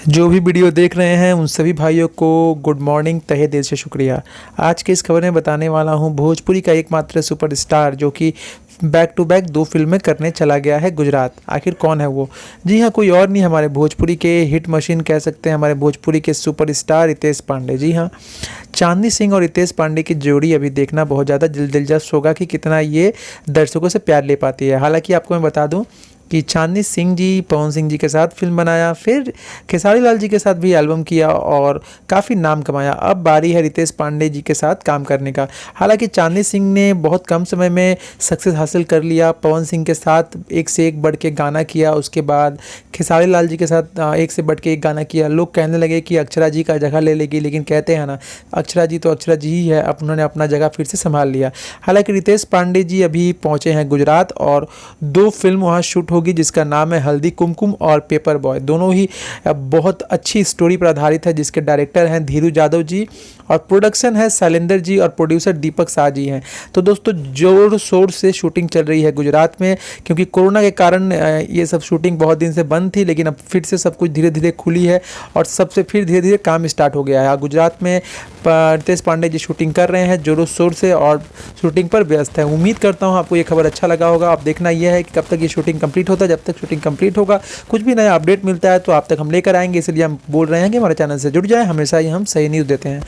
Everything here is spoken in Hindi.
जो भी वीडियो देख रहे हैं उन सभी भाइयों को गुड मॉर्निंग, तहे दिल से शुक्रिया। आज के इस खबर में बताने वाला हूं भोजपुरी का एकमात्र सुपरस्टार जो कि बैक टू बैक 2 फिल्में करने चला गया है गुजरात। आखिर कौन है वो? जी हाँ, कोई और नहीं, हमारे भोजपुरी के हिट मशीन कह सकते हैं, हमारे भोजपुरी के सुपरस्टार रितेश पांडे। जी हाँ, चांदनी सिंह और रितेश पांडे की जोड़ी अभी देखना बहुत ज़्यादा दिलचस्प होगा कि कितना ये दर्शकों से प्यार ले पाती है। हालांकि आपको मैं बता दूं कि चांदनी सिंह जी पवन सिंह जी के साथ फिल्म बनाया, फिर खेसारी लाल जी के साथ भी एल्बम किया और काफ़ी नाम कमाया। अब बारी है रितेश पांडे जी के साथ काम करने का। हालांकि चांदनी सिंह ने बहुत कम समय में सक्सेस हासिल कर लिया, पवन सिंह के साथ एक से एक बढ़ के गाना किया, उसके बाद खेसारी लाल जी के साथ एक से बढ़ के एक गाना किया। लोग कहने लगे कि अक्षरा जी का जगह ले लेगी, लेकिन कहते हैं ना, अक्षरा जी तो अक्षरा जी ही है, अब उन्होंने अपना जगह फिर से संभाल लिया। हालांकि रितेश पांडे जी अभी पहुँचे हैं गुजरात और 2 फिल्म वहाँ शूट होगी जिसका नाम है हल्दी कुमकुम और पेपर बॉय। दोनों ही बहुत अच्छी स्टोरी पर आधारित है, जिसके डायरेक्टर हैं धीरू जादव जी और प्रोडक्शन है शैलेंद्र जी और प्रोड्यूसर दीपक शाह जी हैं। तो दोस्तों, जोर शोर से शूटिंग चल रही है गुजरात में, क्योंकि कोरोना के कारण ये सब शूटिंग बहुत दिन से बंद थी, लेकिन अब फिर से सब कुछ धीरे धीरे खुली है और सबसे फिर धीरे धीरे काम स्टार्ट हो गया है। गुजरात में रितेश पांडे जी शूटिंग कर रहे हैं जोरों शोर से और शूटिंग पर व्यस्त है। उम्मीद करता हूँ आपको ये खबर अच्छा लगा होगा। अब देखना यह है कि कब तक ये शूटिंग कंप्लीट होता है। जब तक शूटिंग कंप्लीट होगा, कुछ भी नया अपडेट मिलता है तो आप तक हम लेकर आएंगे, इसलिए हम बोल रहे हैं कि हमारे चैनल से जुड़ जाएं। हमेशा ही हम सही न्यूज़ देते हैं।